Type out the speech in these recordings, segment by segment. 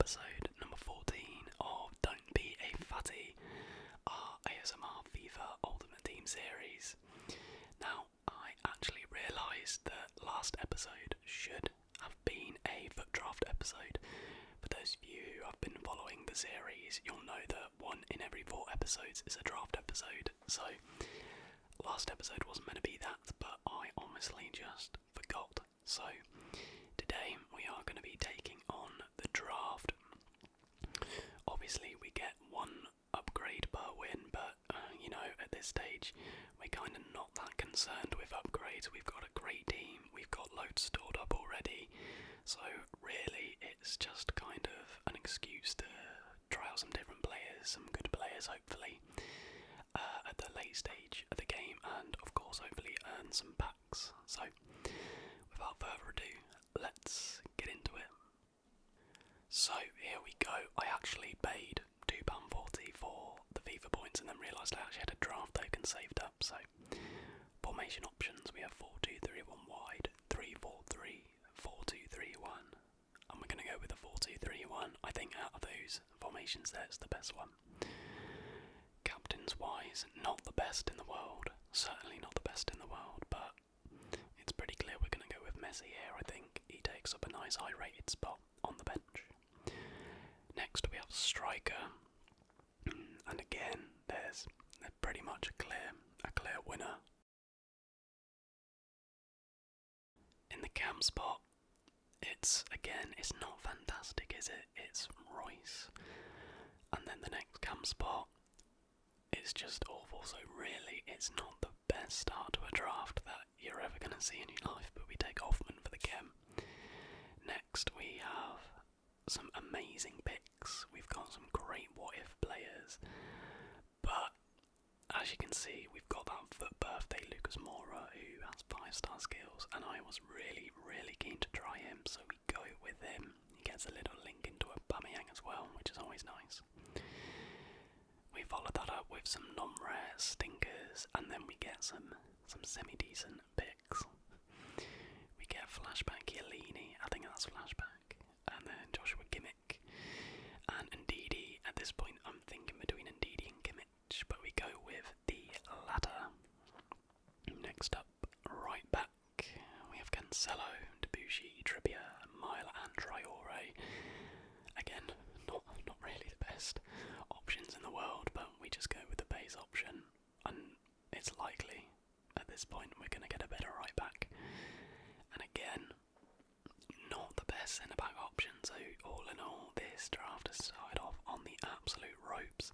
episode number 14 of Don't Be a Fatty, our ASMR FIFA Ultimate Team series. Now, I actually realised that last episode should have been a FUT draft episode. For those of you who have been following the series, you'll know that 1 in every 4 episodes is a draft episode. So, last episode wasn't meant to be that, but I honestly just forgot. So, today we are going to be taking on the draft. Obviously we get 1 upgrade per win, but at this stage we're kind of not that concerned with upgrades. We've got a great team, we've got loads stored up already, so really it's just kind of an excuse to try out some different players, some good players hopefully, at the late stage of the game, and of course hopefully earn some packs. So without further ado, let's get into it. So here we go. I actually paid £2.40 for the FIFA points and then realised I actually had a draft token saved up. So formation options, we have 4-2-3-1 wide, 3-4-3, 4-2-3-1, and we're going to go with the 4-2-3-1. I think out of those formations there's the best one. Captains wise, not the best in the world, certainly not the best in the world, but it's pretty clear we're going to go with Messi here. I think he takes up a nice high rated spot on the bench. Next we have striker, and again there's pretty much a clear winner. In the cam spot, it's not fantastic, is it? It's Royce. And then the next cam spot is just awful, so really it's not the best start to a draft that you're ever going to see in your life, but we take Hoffman for the chem. Next we have some amazing picks. We've got some great what-if players, but as you can see, we've got that FUT birthday Lucas Moura who has 5-star skills, and I was really keen to try him, so we go with him. He gets a little link into Aubameyang as well, which is always nice. We follow that up with some non-rare stinkers, and then we get some semi-decent picks. We get Flashback Chiellini, I think that's Flashback, and then Joshua Kimmich, and Ndidi. At this point I'm thinking between Ndidi and Kimmich, but we go with the latter. Next up, right back, we have Cancelo, Debuchy, Trippier, Mile and Traore. Again, not really the best options in the world, but we just go with the base option, and it's likely at this point we're going to get a better right back. And again, not the best centre back option, so all in all this draft has started off on the absolute ropes.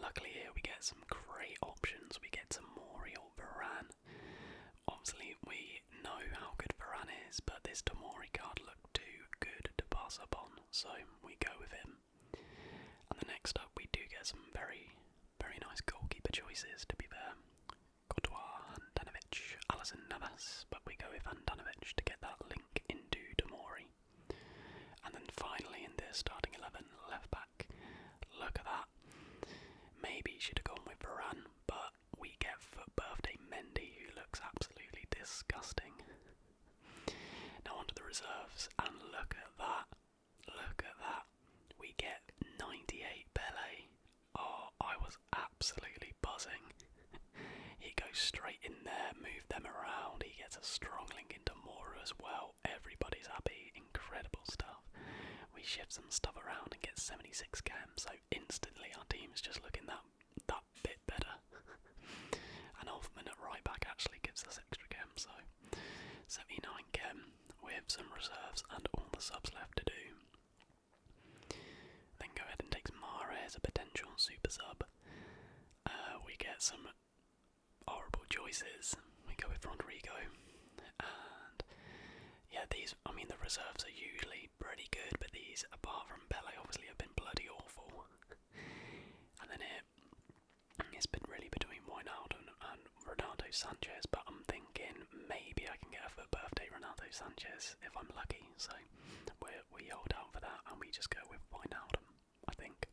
Luckily here we get some great options. We get Tomori or Varane. Obviously we know how good Varane is, but this Tomori card looked too good to pass up on, so we go with him. And the next up we do get some very nice goalkeeper choices, to be fair. Courtois, Handanovic, Alisson Navas, but we go with Handanovic to get that link into Tomori. And then finally in this starting 11, left back, look at that. Maybe should have gone with Varane, but we get FUT birthday Mendy, who looks absolutely disgusting. Now onto the reserves, and look at that. We get 98 Pele. Oh, I was absolutely buzzing. He goes straight in there, move them around, he gets a strong link into Moura as well. Everybody's happy, incredible stuff. We shift some stuff around and get 76 cam, so instantly our team is just looking that bit better. And Hoffman at right back actually gives us extra chem, so 79 chem with some reserves and all the subs left to do. Then go ahead and take Mare as a potential super sub. We get some horrible choices. We go with Rodrigo, and yeah, the reserves are usually pretty good, but these, apart from Pele, obviously have been bloody awful. And then it's been really between Wijnaldum and Ronaldo Sanchez, but I'm thinking maybe I can get a FUT birthday Ronaldo Sanchez if I'm lucky, so we hold out for that and we just go with Wijnaldum, I think.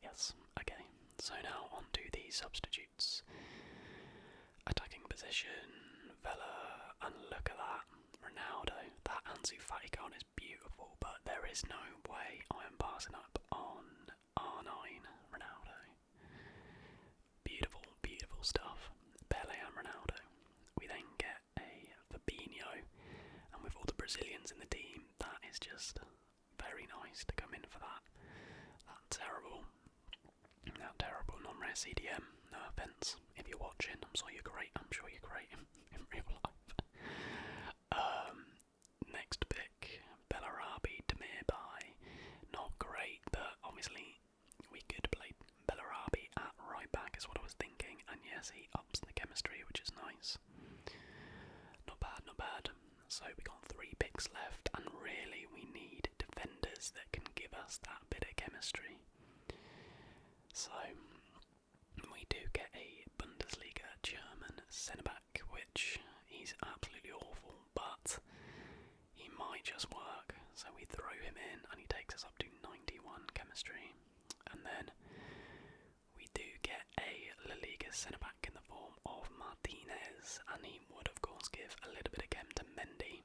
Yes, okay, so now on to the substitutes. Attacking position, Vela, and look at that, Ronaldo. That Ansu Fati card is beautiful, but there is no way I am passing up on R9 Ronaldo. Beautiful, beautiful stuff. Pele and Ronaldo. We then get a Fabinho, and with all the Brazilians in the team, that is just very nice to come in for that. That terrible non-rare CDM. No offence if you're watching. I'm sure you're great. I'm sure you're great in real life. Next pick, Bellarabi, Demirbai. Not great, but obviously we could play Bellarabi at right back is what I was thinking. And yes, he ups the chemistry, which is nice. Not bad, not bad. So we got 3 picks left, and really we need defenders that can give us that bit of chemistry. So we do get a Bundesliga German centre-back, which he's absolutely awful, but he might just work. So we throw him in and he takes us up to 91 chemistry. And then we do get a La Liga centre-back in the form of Martinez, and he would of course give a little bit of chem to Mendy.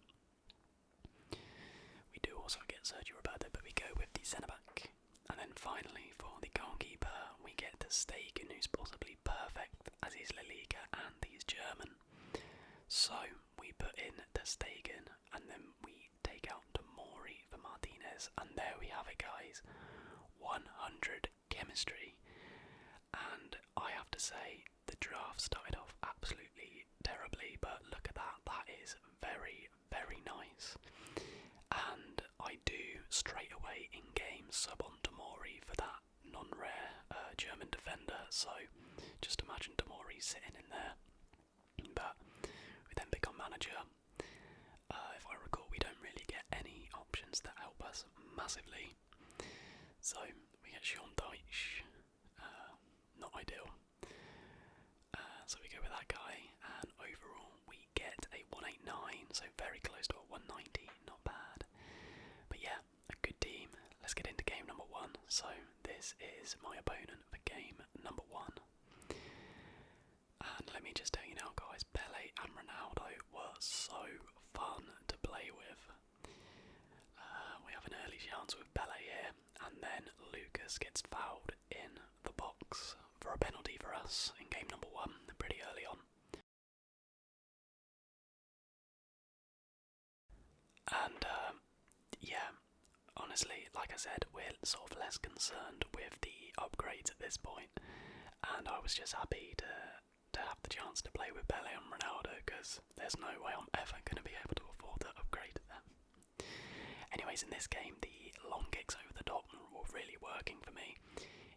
We do also get Sergio Roberto, but we go with the centre-back. And then finally, for the goalkeeper, we get Ter Stegen, who's possibly perfect as he's La Liga and he's German. So we put in Ter Stegen, and then we take out Tomori for Martinez, and there we have it, guys. 100 chemistry. And I have to say, the draft started off absolutely terribly, but look at that. That is very, very nice. And I do straight away in game sub on Tomori for that non-rare German defender, so just imagine Tomori sitting in there. But we then become manager. If I recall, we don't really get any options that help us massively. So we get Sean Dyche, not ideal. So we go with that guy, and overall we get a 189, so very close to a 190, not bad. But yeah, a good team. Let's get into game number 1. So this is my opponent for game number 1. And let me just tell you now, guys, Pele and Ronaldo were so fun to play with. We have an early chance with Pele here, and then Lucas gets fouled in the box for a penalty for us in game number 1, pretty early on. And yeah, honestly, like I said, we're sort of less concerned with the upgrades at this point, and I was just happy to have the chance to play with Pele and Ronaldo, because there's no way I'm ever going to be able to afford to upgrade them. Anyways, in this game, the long kicks over the top were really working for me.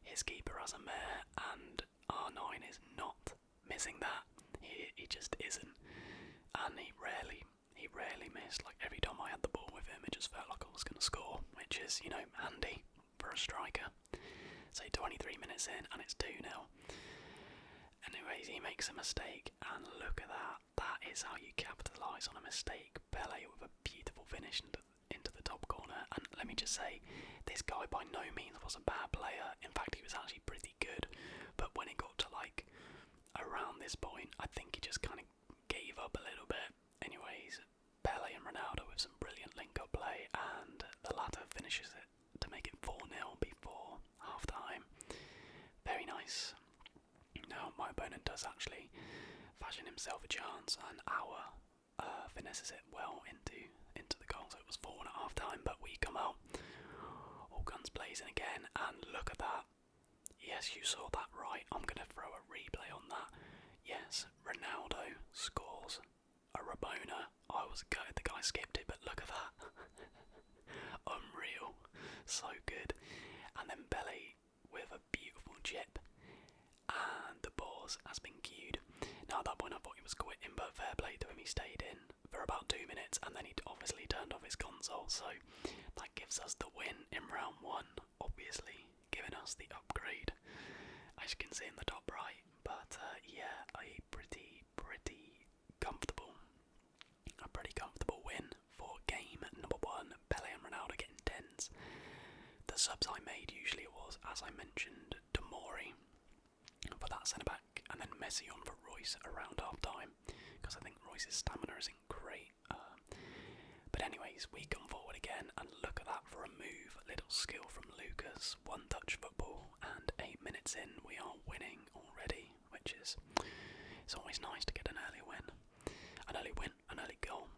His keeper has a mare, and R9 is not missing that. He just isn't, and he rarely missed. Like, every time I had the ball with him, it just felt like I was going to score, which is, you know, handy for a striker. So 23 minutes in, and it's 2-0. Anyways, he makes a mistake, and look at that. That is how you capitalise on a mistake. Pele with a beautiful finish into the top corner. And let me just say, this guy by no means was a bad player. In fact, he was actually pretty good. But when it got to like around this point, I think he just kind of gave up a little bit. Anyways, Pele and Ronaldo with some brilliant link-up play, and the latter finishes it to make it 4-0 before half-time. Very nice. Now my opponent does actually fashion himself a chance, and our finesses it well into the goal. So it was 4-1 at half-time, but we come out all guns blazing again, and look at that. Yes, you saw that right. I'm going to throw a replay on that. Yes, Ronaldo scores a Rabona. I was gutted the guy skipped it, but look at that. Unreal. So good. And then Pele with a beautiful chip. And the pause has been queued. Now at that point I thought he was quitting, but fair play to him, he stayed in for about 2 minutes, and then he obviously turned off his console, so that gives us the win in round 1, obviously giving us the upgrade, as you can see in the top right. But yeah, a pretty comfortable win for game number 1. Pele and Ronaldo getting 10s. The subs I made usually was, as I mentioned, Tomori for that centre-back, and then Messi on for Royce around half-time, because I think Royce's stamina isn't great. But anyways, we come forward again, and look at that for a move. A little skill from Lucas, one-touch football, and 8 minutes in, we are winning already, which is, it's always nice to get an early win, an early goal.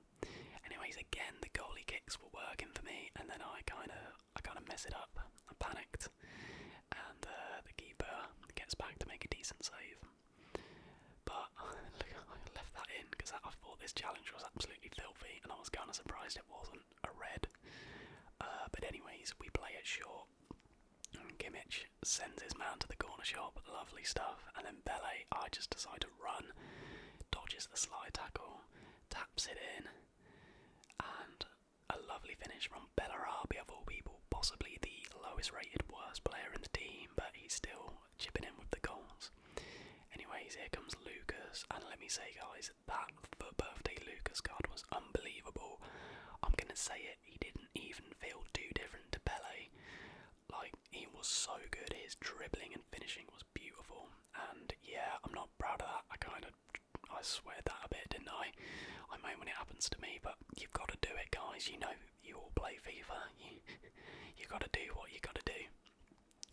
Anyways, again, the goalie kicks were working for me, and then I kind of mess it up. I panicked, and the keeper gets back to make a decent save. But look, I left that in because I thought this challenge was absolutely filthy, and I was kind of surprised it wasn't a red. But anyways, we play it short. Kimmich sends his man to the corner shop, lovely stuff, and then Bele, I just decide to run, dodges the slide tackle, taps it in, and a lovely finish from Bellarabi of all people, possibly the lowest rated worst player in the team, but he's still chipping in with the goals. Anyways, here comes Lucas, and let me say guys, that FUT birthday Lucas card was unbelievable. I'm gonna say it, he didn't even feel too different to Pele. Like, he was so good, his dribbling and finishing was beautiful, and yeah, I'm not proud of that. I sweared that a bit, didn't I? I mean, when it happens to me, but you've got to do it, guys. You know, you all play FIFA. You got to do what you got to do.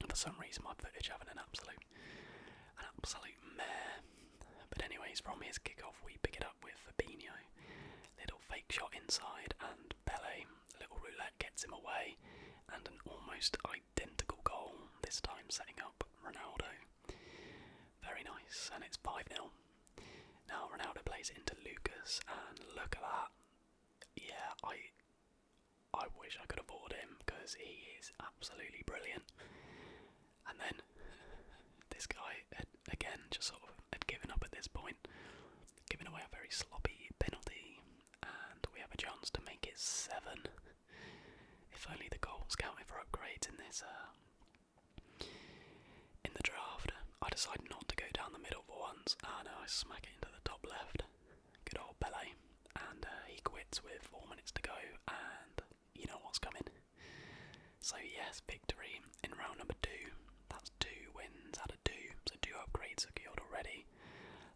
For some reason, my footage having an absolute mare. But anyways, from his kickoff, we pick it up with Fabinho. Little fake shot inside, and Pele, little roulette gets him away, and an almost identical goal. This time, setting up Ronaldo. Very nice, and it's 5-0. Now Ronaldo plays it into Lucas, and look at that. Yeah, I wish I could afford him, because he is absolutely brilliant. And then, this guy, again, just sort of had given up at this point, giving away a very sloppy penalty, and we have a chance to make it 7. If only the goals counted for upgrades in this, in the draft. I decided not to go down the middle for once, and I smack it into the top left. Good old Pele, and he quits with 4 minutes to go, and you know what's coming. So yes, victory in round number 2. That's 2 wins out of 2, so 2 upgrades secured already.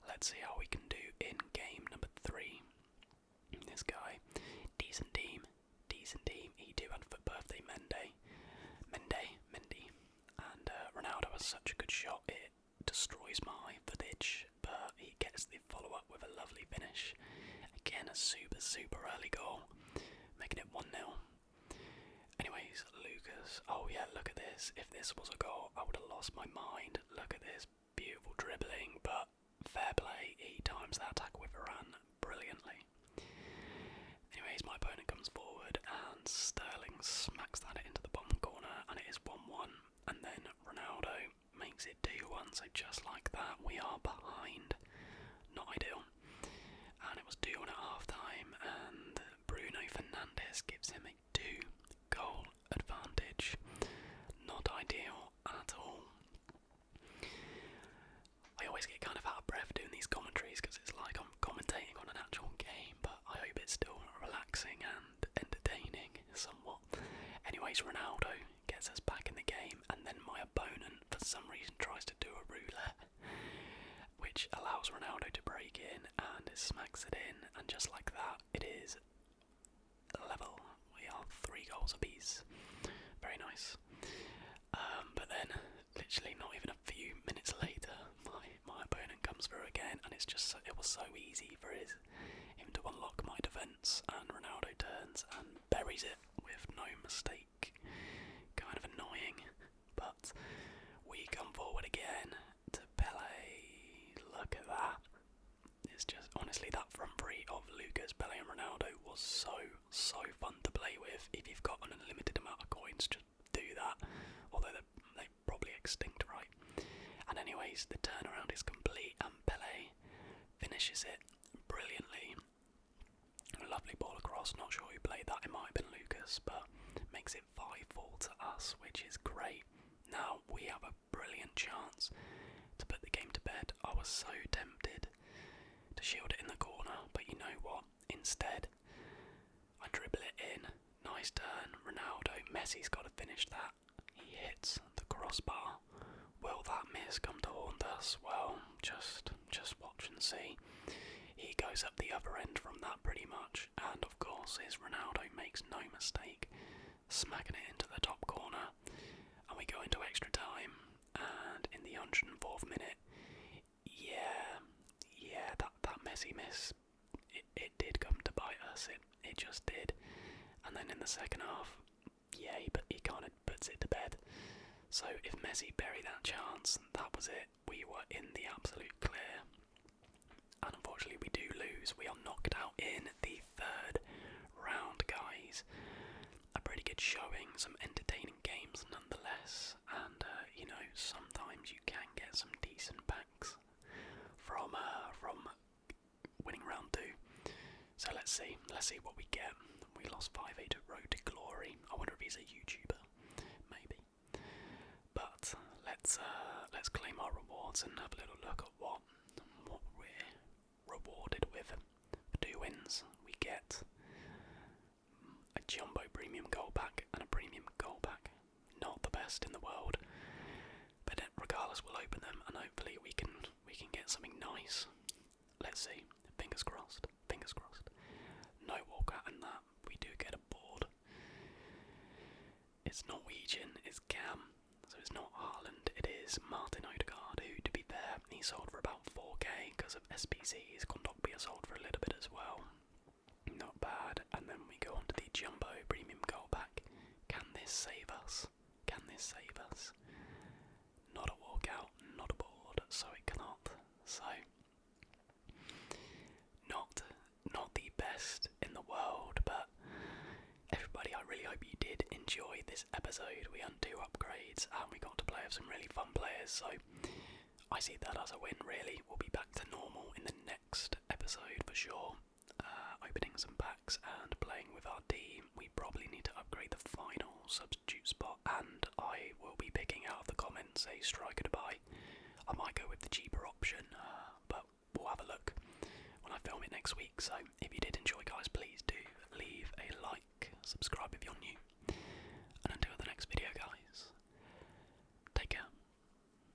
Let's see how we can do in game number 3. This guy, decent team. He too had FUT birthday Mendy, and Ronaldo has such a good shot, it destroys my footage, but he gets the follow-up with a lovely finish. Again, a super early goal, making it 1-0. Anyways, Lucas, oh yeah, look at this. If this was a goal, I would have lost my mind. Look at this beautiful dribbling, but fair play, he times that attack with Varane brilliantly. Anyways, my opponent comes forward, and Sterling smacks that into the bottom corner, and it is 1-1. And then Ronaldo makes it 2-1, so just like that, we are behind. Not ideal. And it was 2-1 at half time, and Bruno Fernandes gives him a 2-goal advantage. Not ideal at all. I always get kind of out of breath doing these commentaries because it's like I'm commentating on an actual game, but I hope it's still relaxing and entertaining somewhat. Anyways, Ronaldo gets us back in the game, and then my opponent for some reason tries to do a roulette, which allows Ronaldo to break in, and it smacks it in, and just like that, it is level. We are 3 goals apiece. Very nice. But then, literally not even a few minutes later, my opponent comes through again, and it was so easy for him to unlock my defence, and Ronaldo turns and buries it with no mistake. Kind of annoying, but we come forward again to Pele. Look at that. It's just, honestly, that front three of Lucas, Pele and Ronaldo was so fun to play with. If you've got an unlimited amount of coins, just do that. Although they're probably extinct, right? And anyways, the turnaround is complete, and Pele finishes it brilliantly. A lovely ball across, not sure who played that, it might have been Lucas, but makes it 5-4 to us, which is great. Now we have a brilliant chance to put the game to bed. I was so tempted to shield it in the corner, but you know what? Instead, I dribble it in. Nice turn, Ronaldo. Messi's got to finish that. He hits the crossbar. Will that miss come to haunt us? Well, just watch and see. He goes up the other end from that pretty much, and of course his Ronaldo makes no mistake. smacking it into the top corner, and we go into extra time, and in the 104th minute, that Messi miss, it did come to bite us, it just did. And then in the second half, he kind of puts it to bed. So if Messi buried that chance, that was it. We were in the absolute clear. And unfortunately we do lose. We are knocked out in the third round, guys. A pretty good showing, some entertaining games nonetheless. And, sometimes you can get some decent packs from winning round 2. So let's see what we get. We lost 5-8 to Road to Glory. I wonder if he's a YouTuber, maybe. But let's claim our rewards and have a little look at what we're rewarded with. For 2 wins, we get a jumbo premium gold pack and a premium gold pack. Not the best in the world, but regardless, we'll open them and hopefully we can get something nice. Let's see. Fingers crossed. Fingers crossed. No walkout in that. We do get a board. It's Norwegian. It's Cam. So it's not Haaland. It is Martin Odegaard, who, to be fair, he sold for about 4k because of SBCs. Kondogbia sold for a little bit as well. Not bad. And then we go on to the Jumbo Premium Gold Pack. Can this save us? Can this save us? Not a walkout, not a board, so it cannot. So, not the best in the world, but everybody, I really hope you did enjoy this episode. We had 2 upgrades and we got to play with some really fun players, so I see that as a win really. We'll be back to normal in the next episode for sure. Opening some packs and playing with our team. We probably need to upgrade the final substitute spot, and I will be picking out of the comments a striker to buy. I might go with the cheaper option, but we'll have a look when I film it next week. So if you did enjoy, guys, please do leave a like, subscribe